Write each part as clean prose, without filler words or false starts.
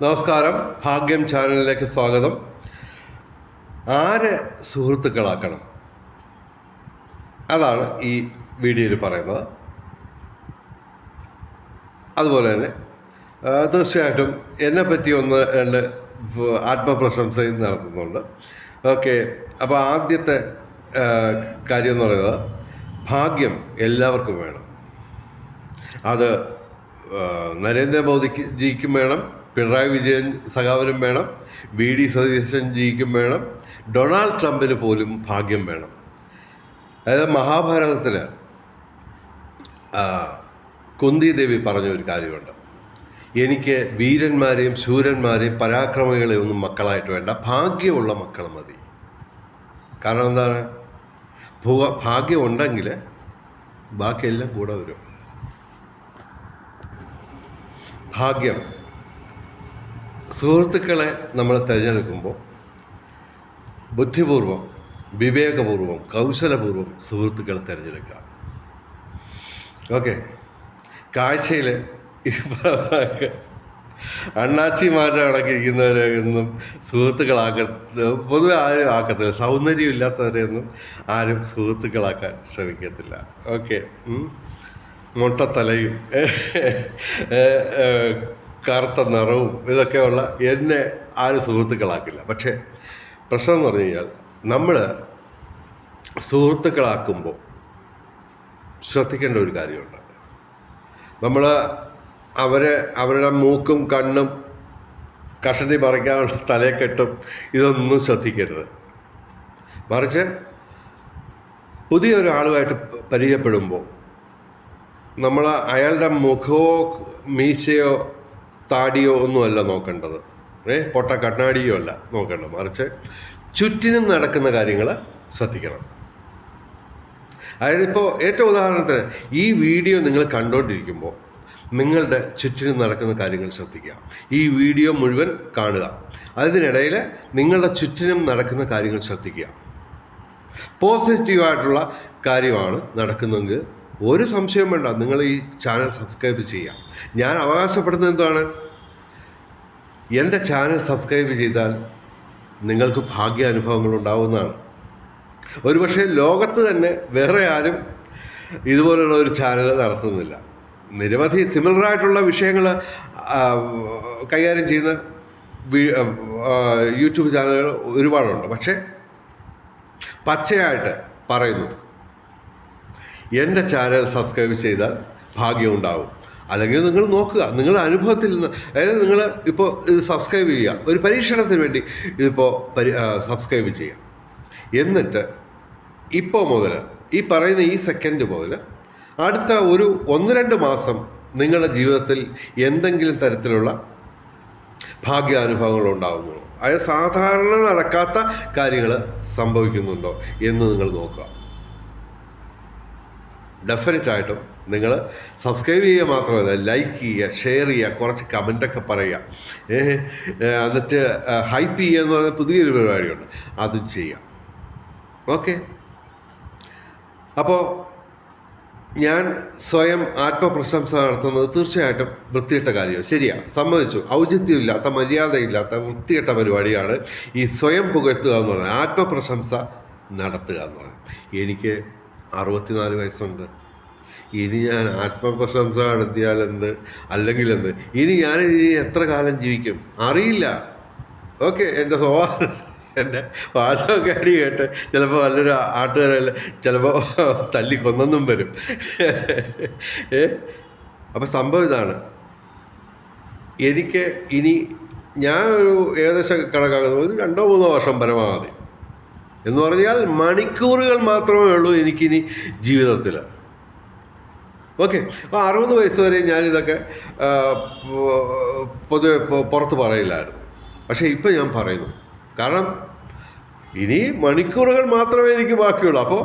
നമസ്കാരം. ഭാഗ്യം ചാനലിലേക്ക് സ്വാഗതം. ആരെ സുഹൃത്തുക്കളാക്കണം, അതാണ് ഈ വീഡിയോയിൽ പറയുന്നത്. അതുപോലെ തന്നെ തീർച്ചയായിട്ടും എന്നെപ്പറ്റി ഒന്ന് രണ്ട് ആത്മപ്രശംസയും നടത്തുന്നുണ്ട്. ഓക്കെ, അപ്പോൾ ആദ്യത്തെ കാര്യം എന്ന് പറയുന്നത്, ഭാഗ്യം എല്ലാവർക്കും വേണം. അത് നരേന്ദ്രമോദിജിക്കും വേണം, പിണറായി വിജയൻ സഖാവിനും വേണം, VD സതീശൻ ജിക്കും വേണം, ഡൊണാൾഡ് ട്രംപിന് പോലും ഭാഗ്യം വേണം. അതായത് മഹാഭാരതത്തിൽ കുന്തി ദേവി പറഞ്ഞൊരു കാര്യമുണ്ട്, എനിക്ക് വീരന്മാരെയും ശൂരന്മാരെയും പരാക്രമികളെയും ഒന്നും മക്കളായിട്ട് വേണ്ട, ഭാഗ്യമുള്ള മക്കൾ മതി. കാരണം എന്താണ്, ഭാഗ്യം ഉണ്ടെങ്കിൽ ബാക്കിയെല്ലാം കൂടെ വരും. ഭാഗ്യം, സുഹൃത്തുക്കളെ നമ്മൾ തിരഞ്ഞെടുക്കുമ്പോൾ ബുദ്ധിപൂർവം, വിവേകപൂർവം, കൗശലപൂർവം സുഹൃത്തുക്കളെ തിരഞ്ഞെടുക്കുക. ഓക്കെ, കാഴ്ചയിൽ അണ്ണാച്ചിമാരുടെ അടക്കിയിരിക്കുന്നവരെ ഒന്നും പൊതുവെ ആരും ആക്കത്തില്ല. സൗന്ദര്യം ഇല്ലാത്തവരെയൊന്നും ആരും സുഹൃത്തുക്കളാക്കാൻ ശ്രമിക്കത്തില്ല. ഓക്കെ, മുട്ടത്തലയും കറുത്ത നിറവും ഇതൊക്കെയുള്ള എന്നെ ആരും സുഹൃത്തുക്കളാക്കില്ല. പക്ഷേ പ്രശ്നം എന്ന് പറഞ്ഞു കഴിഞ്ഞാൽ, നമ്മൾ സുഹൃത്തുക്കളാക്കുമ്പോൾ ശ്രദ്ധിക്കേണ്ട ഒരു കാര്യമുണ്ട്. നമ്മൾ അവരുടെ മൂക്കും കണ്ണും കഷണ്ടി മറിക്കാനുള്ള തലയെക്കെട്ടും ഇതൊന്നും ശ്രദ്ധിക്കരുത്. മറിച്ച് പുതിയൊരാളുമായിട്ട് പരിചയപ്പെടുമ്പോൾ നമ്മൾ അയാളുടെ മുഖമോ മീശയോ താടിയോ ഒന്നുമല്ല നോക്കേണ്ടത്, പൊട്ട കണ്ണാടിയോ അല്ല നോക്കേണ്ടത്. മറിച്ച് ചുറ്റിനും നടക്കുന്ന കാര്യങ്ങൾ ശ്രദ്ധിക്കണം. അതായത് ഇപ്പോൾ ഏറ്റവും ഉദാഹരണത്തിന്, ഈ വീഡിയോ നിങ്ങൾ കണ്ടുകൊണ്ടിരിക്കുമ്പോൾ നിങ്ങളുടെ ചുറ്റിനും നടക്കുന്ന കാര്യങ്ങൾ ശ്രദ്ധിക്കുക. ഈ വീഡിയോ മുഴുവൻ കാണുക. അതിനിടയിൽ നിങ്ങളുടെ ചുറ്റിനും നടക്കുന്ന കാര്യങ്ങൾ ശ്രദ്ധിക്കുക. പോസിറ്റീവായിട്ടുള്ള കാര്യമാണ് നടക്കുന്നതെങ്കിൽ ഒരു സംശയം വേണ്ട, നിങ്ങൾ ഈ ചാനൽ സബ്സ്ക്രൈബ് ചെയ്യുക. ഞാൻ അവകാശപ്പെടുന്നത് എന്താണ്, എൻ്റെ ചാനൽ സബ്സ്ക്രൈബ് ചെയ്താൽ നിങ്ങൾക്ക് ഭാഗ്യാനുഭവങ്ങൾ ഉണ്ടാവുന്നതാണ്. ഒരുപക്ഷെ ലോകത്ത് തന്നെ വേറെ ആരും ഇതുപോലുള്ള ഒരു ചാനൽ നടത്തുന്നില്ല. നിരവധി സിമിലറായിട്ടുള്ള വിഷയങ്ങൾ കൈകാര്യം ചെയ്യുന്ന യൂട്യൂബ് ചാനലുകൾ ഒരുപാടുണ്ട്. പക്ഷേ പച്ചയായിട്ട് പറയുന്നു, എൻ്റെ ചാനൽ സബ്സ്ക്രൈബ് ചെയ്താൽ ഭാഗ്യം ഉണ്ടാവും. അല്ലെങ്കിൽ നിങ്ങൾ നോക്കുക, നിങ്ങളുടെ അനുഭവത്തിൽ നിന്ന്. അതായത് നിങ്ങൾ ഇപ്പോൾ ഇത് സബ്സ്ക്രൈബ് ചെയ്യുക, ഒരു പരീക്ഷണത്തിന് വേണ്ടി ഇതിപ്പോൾ സബ്സ്ക്രൈബ് ചെയ്യുക. എന്നിട്ട് ഇപ്പോൾ മുതൽ, ഈ പറയുന്ന ഈ സെക്കൻഡ് മുതൽ അടുത്ത ഒരു 1-2 മാസം നിങ്ങളുടെ ജീവിതത്തിൽ എന്തെങ്കിലും തരത്തിലുള്ള ഭാഗ്യാനുഭവങ്ങൾ ഉണ്ടാകുന്നുണ്ടോ, അതായത് സാധാരണ നടക്കാത്ത കാര്യങ്ങൾ സംഭവിക്കുന്നുണ്ടോ എന്ന് നിങ്ങൾ നോക്കുക. ഡെഫിനറ്റായിട്ടും നിങ്ങൾ സബ്സ്ക്രൈബ് ചെയ്യുക മാത്രമല്ല, ലൈക്ക് ചെയ്യുക, ഷെയർ ചെയ്യുക, കുറച്ച് കമൻ്റൊക്കെ പറയുക. എന്നിട്ട് ഹൈപ്പ് ചെയ്യുക എന്ന് പറയുന്ന പുതിയൊരു പരിപാടിയുണ്ട്, അതും ചെയ്യാം. ഓക്കെ, അപ്പോൾ ഞാൻ സ്വയം ആത്മപ്രശംസ നടത്തുന്നത് തീർച്ചയായിട്ടും വൃത്തികെട്ട കാര്യമാണ്, ശരിയാണ്, സമ്മതിച്ചു. ഔചിത്യമില്ലാത്ത, മര്യാദയില്ലാത്ത, വൃത്തികെട്ട പരിപാടിയാണ് ഈ സ്വയം പുകഴ്ത്തുക എന്ന് പറയുന്നത്, ആത്മപ്രശംസ നടത്തുക എന്ന് പറയുന്നത്. എനിക്ക് 64 വയസ്സുണ്ട്. ഇനി ഞാൻ ആത്മപ്രശംസ നടത്തിയാലെന്ത്, അല്ലെങ്കിൽ എന്ത്, ഇനി എത്ര കാലം ജീവിക്കും അറിയില്ല. ഓക്കെ, എൻ്റെ സ്വഭാവം, എൻ്റെ വാചകമൊക്കെ അടി കേട്ട് ചിലപ്പോൾ നല്ലൊരു ആട്ടുകാരല്ല, ചിലപ്പോൾ തല്ലിക്കൊന്നും വരും. അപ്പം സംഭവം ഇതാണ്, എനിക്ക് ഇനി ഞാനൊരു ഏകദേശം കണക്കാക്കുന്നത് ഒരു 2-3 വർഷം പരമാവധി എന്ന് പറഞ്ഞാൽ മണിക്കൂറുകൾ മാത്രമേ ഉള്ളൂ എനിക്കിനി ജീവിതത്തിൽ. ഓക്കെ, അപ്പോൾ 60 വയസ്സ് വരെ ഞാനിതൊക്കെ പൊതുവെ പുറത്ത് പറയില്ലായിരുന്നു. പക്ഷേ ഇപ്പം ഞാൻ പറയുന്നു, കാരണം ഇനി മണിക്കൂറുകൾ മാത്രമേ എനിക്ക് ബാക്കിയുള്ളൂ. അപ്പോൾ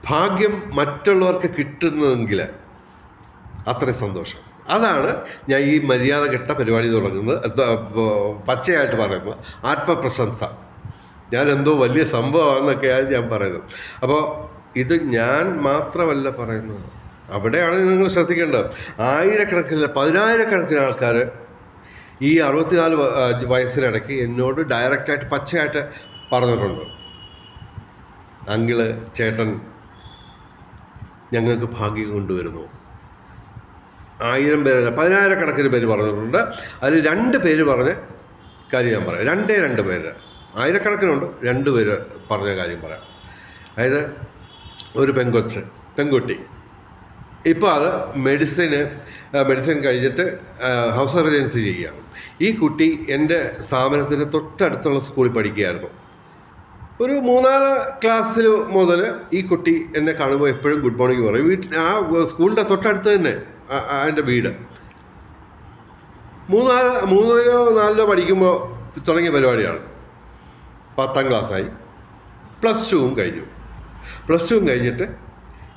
ഭാഗ്യം മറ്റുള്ളവർക്ക് കിട്ടുന്നതെങ്കിൽ അത്രയും സന്തോഷം. അതാണ് ഞാൻ ഈ മര്യാദ കെട്ട പരിപാടി തുടങ്ങുന്നത്. പച്ചയായിട്ട് പറയുമ്പോൾ ആത്മപ്രശംസ, ഞാൻ എന്തോ വലിയ സംഭവമാണെന്നൊക്കെയാണ് ഞാൻ പറയുന്നത്. അപ്പോൾ ഇത് ഞാൻ മാത്രമല്ല പറയുന്നത്, അവിടെയാണ് നിങ്ങൾ ശ്രദ്ധിക്കേണ്ടത്. ആയിരക്കണക്കിന് 10,000-കണക്കിന് ആൾക്കാർ ഈ 64 വയസ്സിനിടയ്ക്ക് എന്നോട് ഡയറക്റ്റായിട്ട് പച്ചയായിട്ട് പറഞ്ഞിട്ടുണ്ട്, അങ്കിള് ചേട്ടൻ ഞങ്ങൾക്ക് ഭാഗ്യം കൊണ്ടുവരുന്നു. 1000 പേരല്ല 10,000 പേര് പറഞ്ഞിട്ടുണ്ട്. അതിൽ 2 പേര് പറഞ്ഞ കാര്യം ഞാൻ പറയാം. 2 പേര്, 1000 2 പേര് പറഞ്ഞ കാര്യം പറയാം. അതായത് ഒരു പെൺകുട്ടി ഇപ്പോൾ അത് മെഡിസിൻ കഴിഞ്ഞിട്ട് ഹൗസ് സർജൻസി ചെയ്യുകയാണ്. ഈ കുട്ടി എൻ്റെ സ്ഥാപനത്തിന് തൊട്ടടുത്തുള്ള സ്കൂളിൽ പഠിക്കുകയായിരുന്നു. ഒരു 3-4 ക്ലാസ്സിൽ മുതൽ ഈ കുട്ടി എന്നെ കാണുമ്പോൾ എപ്പോഴും ഗുഡ് മോർണിംഗ് പറയും. ആ സ്കൂളിൻ്റെ തൊട്ടടുത്ത് തന്നെ എൻ്റെ വീട്. 3-4 പഠിക്കുമ്പോൾ തുടങ്ങിയ പരിപാടിയാണ്. 10ാം ക്ലാസ്സായി, +2 കഴിഞ്ഞു. +2 കഴിഞ്ഞിട്ട്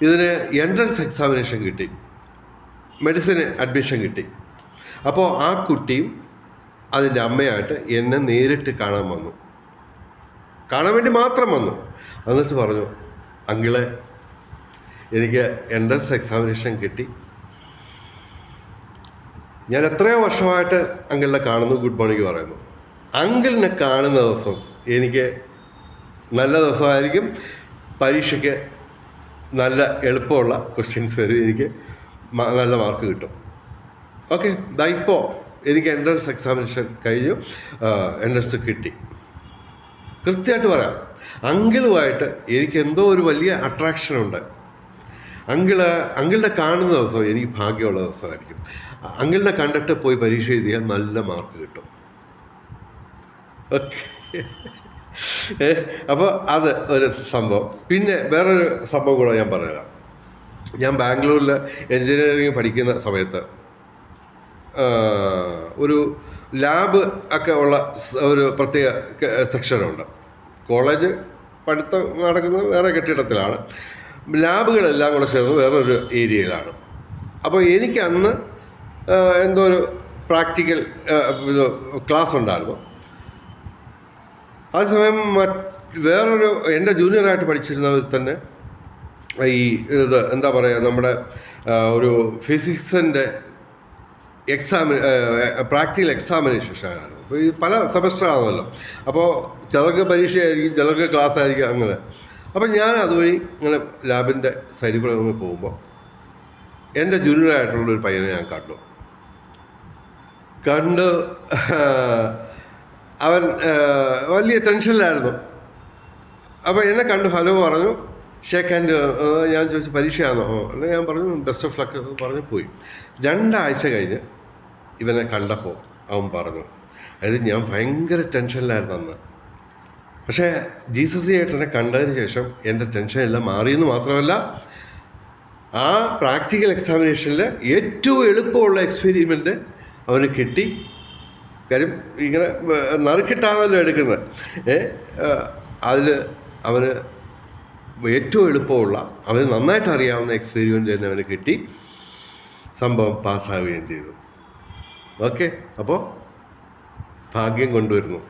ഇതിന് എൻട്രൻസ് എക്സാമിനേഷൻ കിട്ടി, മെഡിസിന് അഡ്മിഷൻ കിട്ടി. അപ്പോൾ ആ കുട്ടിയും അതിൻ്റെ അമ്മയായിട്ട് എന്നെ നേരിട്ട് കാണാൻ വേണ്ടി മാത്രം വന്നു. എന്നിട്ട് പറഞ്ഞു, അങ്കിളെ എനിക്ക് എൻട്രൻസ് എക്സാമിനേഷൻ കിട്ടി, ഞാൻ എത്രയോ വർഷമായിട്ട് അങ്കിളിനെ കാണുന്നു, ഗുഡ് മോർണിംഗ് പറയുന്നു. അങ്കിളിനെ കാണുന്ന ദിവസം എനിക്ക് നല്ല ദിവസമായിരിക്കും, പരീക്ഷയ്ക്ക് നല്ല എളുപ്പമുള്ള ക്വസ്റ്റ്യൻസ് വരും, എനിക്ക് നല്ല മാർക്ക് കിട്ടും. ഓക്കെ, ഇപ്പോൾ എനിക്ക് എൻട്രൻസ് എക്സാമിനേഷൻ കഴിഞ്ഞു, എൻട്രൻസ് കിട്ടി. കൃത്യമായിട്ട് പറയാം, അങ്കിളുമായിട്ട് എനിക്ക് എന്തോ ഒരു വലിയ അട്രാക്ഷനുണ്ട്. അങ്കിളിനെ കാണുന്ന ദിവസം എനിക്ക് ഭാഗ്യമുള്ള ദിവസമായിരിക്കും. അങ്കിളിനെ കണ്ടിട്ട് പോയി പരീക്ഷ എഴുതിയാൽ നല്ല മാർക്ക് കിട്ടും. ഓക്കെ, അപ്പോൾ അത് ഒരു സംഭവം. പിന്നെ വേറൊരു സംഭവം കൂടെ ഞാൻ പറഞ്ഞുതരാം. ഞാൻ ബാംഗ്ലൂരിൽ എൻജിനീയറിങ് പഠിക്കുന്ന സമയത്ത് ഒരു ലാബ് ഒക്കെ ഉള്ള ഒരു പ്രത്യേക സെക്ഷനുണ്ട്. കോളേജ് പഠിത്തം നടക്കുന്നത് വേറെ കെട്ടിടത്തിലാണ്, ലാബുകളെല്ലാം കൂടെ ചേർന്ന് വേറൊരു ഏരിയയിലാണ്. അപ്പോൾ എനിക്ക് അന്ന് എന്തോ ഒരു പ്രാക്ടിക്കൽ ക്ലാസ് ഉണ്ടായിരുന്നു. അതേസമയം വേറൊരു എൻ്റെ ജൂനിയറായിട്ട് പഠിച്ചിരുന്നവർ തന്നെ ഈ എന്താ പറയുക, നമ്മുടെ ഒരു ഫിസിക്സിൻ്റെ പ്രാക്ടിക്കൽ എക്സാമിനേഷനാണ്. അപ്പോൾ ഈ പല സെമസ്റ്റർ ആണല്ലോ, അപ്പോൾ ചിലർക്ക് പരീക്ഷയായിരിക്കും, ചിലർക്ക് ക്ലാസ് ആയിരിക്കും, അങ്ങനെ. അപ്പം ഞാൻ അതുവഴി ഇങ്ങനെ ലാബിൻ്റെ സൈഡിൽ കൂടെ ഒന്ന് പോകുമ്പോൾ എൻ്റെ ജൂനിയറായിട്ടുള്ളൊരു പയ്യനെ ഞാൻ കണ്ടു. അവൻ വലിയ ടെൻഷനിലായിരുന്നു. അപ്പോൾ എന്നെ കണ്ടു, ഹലോ പറഞ്ഞു, ഷേക്ക് ഹാൻഡ്. ഞാൻ ചോദിച്ചു, പരീക്ഷയാണോ? അല്ലെ, ഞാൻ പറഞ്ഞു ബെസ്റ്റ് ഓഫ് ലക്ക് പറഞ്ഞ് പോയി. 2 ആഴ്ച കഴിഞ്ഞ് ഇവനെ കണ്ടപ്പോൾ അവൻ പറഞ്ഞു, അതായത് ഞാൻ ഭയങ്കര ടെൻഷനിലായിരുന്നു അന്ന്, പക്ഷേ ജീസസ് ചേട്ടനെ കണ്ടതിന് ശേഷം എൻ്റെ ടെൻഷനെല്ലാം മാറിയെന്ന് മാത്രമല്ല, ആ പ്രാക്ടിക്കൽ എക്സാമിനേഷനിൽ ഏറ്റവും എളുപ്പമുള്ള എക്സ്പെരിമെൻ്റ് അവന് കിട്ടി. കാര്യം ഇങ്ങനെ നറുക്കിട്ടാണല്ലോ എടുക്കുന്നത്. അതിൽ അവന് ഏറ്റവും എളുപ്പമുള്ള, അവന് നന്നായിട്ട് അറിയാവുന്ന എക്സ്പെരിമെൻ്റ് തന്നെ അവന് കിട്ടി. സംഭവം പാസ്സാവുകയും ചെയ്തു. ഓക്കെ, അപ്പോൾ ഭാഗ്യം കൊണ്ടുവരുന്നു.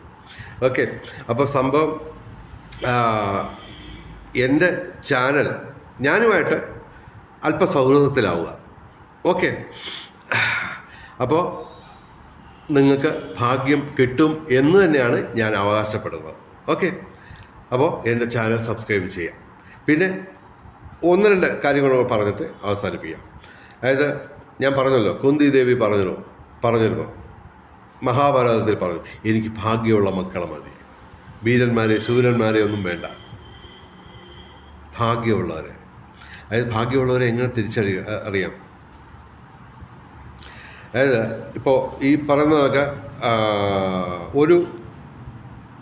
ഓക്കെ, അപ്പോൾ സംഭവം എൻ്റെ ചാനൽ ഞാനുമായിട്ട് അല്പ സൗഹൃദത്തിലാവുക. ഓക്കെ, അപ്പോൾ നിങ്ങൾക്ക് ഭാഗ്യം കിട്ടും എന്ന് തന്നെയാണ് ഞാൻ അവകാശപ്പെടുന്നത്. ഓക്കെ, അപ്പോൾ എൻ്റെ ചാനൽ സബ്സ്ക്രൈബ് ചെയ്യാം. പിന്നെ 1-2 കാര്യങ്ങൾ പറഞ്ഞിട്ട് അവസാനിപ്പിക്കാം. അതായത് ഞാൻ പറഞ്ഞല്ലോ, കുന്തി ദേവി പറഞ്ഞിരുന്നു മഹാഭാരതത്തിൽ പറഞ്ഞു, എനിക്ക് ഭാഗ്യമുള്ള മക്കളെ മതി, വീരന്മാരെ ശൂരന്മാരെ ഒന്നും വേണ്ട, ഭാഗ്യമുള്ളവരെ. അതായത് ഭാഗ്യമുള്ളവരെ എങ്ങനെ അറിയാം? അതായത് ഇപ്പോൾ ഈ പറയുന്നതൊക്കെ ഒരു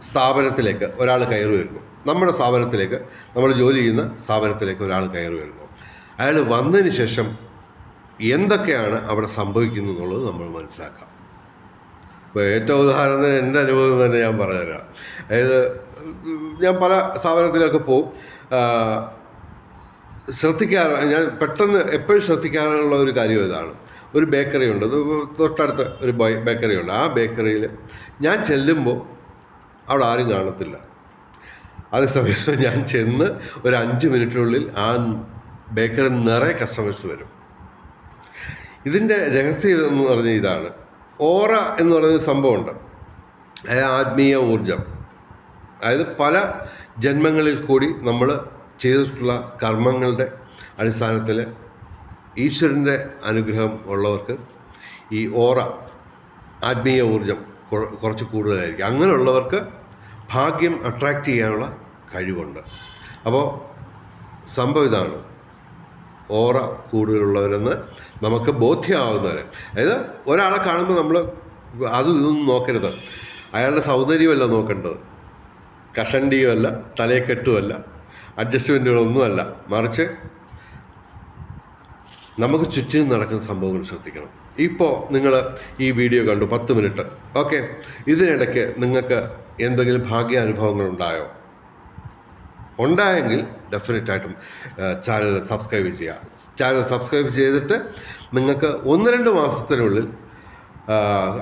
സ്ഥാപനത്തിലേക്ക് ഒരാൾ കയറി വരുന്നു, നമ്മുടെ സ്ഥാപനത്തിലേക്ക്, നമ്മൾ ജോലി ചെയ്യുന്ന സ്ഥാപനത്തിലേക്ക് ഒരാൾ കയറി വരുന്നു. അയാൾ വന്നതിന് ശേഷം എന്തൊക്കെയാണ് അവിടെ സംഭവിക്കുന്നത് എന്നുള്ളത് നമ്മൾ മനസ്സിലാക്കാം. ഇപ്പോൾ ഏറ്റവും ഉദാഹരണത്തിന് എൻ്റെ അനുഭവം തന്നെ ഞാൻ പറഞ്ഞുതരാം. അതായത് ഞാൻ പല സ്ഥാപനത്തിലൊക്കെ പോവും, ഞാൻ പെട്ടെന്ന് എപ്പോഴും ശ്രദ്ധിക്കാറുള്ള ഒരു കാര്യം ഇതാണ്. ഒരു ബേക്കറി ഉണ്ട്, തൊട്ടടുത്ത് ഒരു ബേക്കറി ഉണ്ട്. ആ ബേക്കറിയിൽ ഞാൻ ചെല്ലുമ്പോൾ അവിടെ ആരും കാണത്തില്ല. അതേസമയം ഞാൻ ചെന്ന് ഒരു 5 മിനിറ്റിനുള്ളിൽ ആ ബേക്കറി നിറയെ കസ്റ്റമേഴ്സ് വരും. ഇതിൻ്റെ രഹസ്യം എന്ന് പറഞ്ഞാൽ ഇതാണ്. ഓറ എന്ന് പറയുന്ന സംഭവമുണ്ട്. അതായത് ആത്മീയ ഊർജം. അതായത് പല ജന്മങ്ങളിൽ കൂടി നമ്മൾ ചെയ്തിട്ടുള്ള കർമ്മങ്ങളുടെ അടിസ്ഥാനത്തിൽ ഈശ്വരൻ്റെ അനുഗ്രഹം ഉള്ളവർക്ക് ഈ ഓറ ആത്മീയ ഊർജം കുറച്ച് കൂടുതലായിരിക്കും. അങ്ങനെയുള്ളവർക്ക് ഭാഗ്യം അട്രാക്റ്റ് ചെയ്യാനുള്ള കഴിവുണ്ട്. അപ്പോൾ സംഭവം ഇതാണ്, ഓറ കൂടുതലുള്ളവരെന്ന് നമുക്ക് ബോധ്യമാവുന്നവരെ. അതായത് ഒരാളെ കാണുമ്പോൾ നമ്മൾ ഇതൊന്നും നോക്കരുത്, അയാളുടെ സൗന്ദര്യമല്ല നോക്കേണ്ടത്, കഷണ്ടിയുമല്ല, തലയെക്കെട്ടുമല്ല, അഡ്ജസ്റ്റ്മെൻറ്റുകളൊന്നുമല്ല, മറിച്ച് നമുക്ക് ചുറ്റിനും നടക്കുന്ന സംഭവങ്ങൾ ശ്രദ്ധിക്കണം. ഇപ്പോൾ നിങ്ങൾ ഈ വീഡിയോ കണ്ടു 10 മിനിറ്റ്, ഓക്കെ. ഇതിനിടയ്ക്ക് നിങ്ങൾക്ക് എന്തെങ്കിലും ഭാഗ്യാനുഭവങ്ങൾ ഉണ്ടായെങ്കിൽ ഡെഫിനറ്റായിട്ടും ചാനൽ സബ്സ്ക്രൈബ് ചെയ്യുക. ചാനൽ സബ്സ്ക്രൈബ് ചെയ്തിട്ട് നിങ്ങൾക്ക് 1-2 മാസത്തിനുള്ളിൽ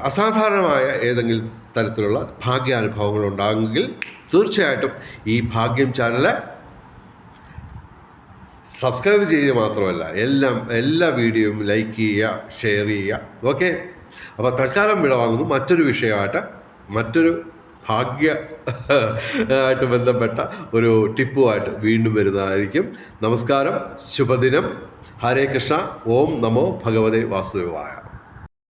അസാധാരണമായ ഏതെങ്കിലും തരത്തിലുള്ള ഭാഗ്യാനുഭവങ്ങൾ ഉണ്ടാകുമെങ്കിൽ തീർച്ചയായിട്ടും ഈ ഭാഗ്യം ചാനൽ സബ്സ്ക്രൈബ് ചെയ്യുക മാത്രമല്ല, എല്ലാ വീഡിയോയും ലൈക്ക് ചെയ്യുക, ഷെയർ ചെയ്യുക, ഓക്കെ. അപ്പോൾ തൽക്കാലം വിടവാങ്ങുന്നു. മറ്റൊരു വിഷയമായിട്ട്, മറ്റൊരു ഭാഗ്യ ആയിട്ട് ബന്ധപ്പെട്ട ഒരു ടിപ്പുമായിട്ട് വീണ്ടും വരുന്നതായിരിക്കും. നമസ്കാരം, ശുഭദിനം, ഹരേ കൃഷ്ണ, ഓം നമോ ഭഗവതേ വാസുദേവായ.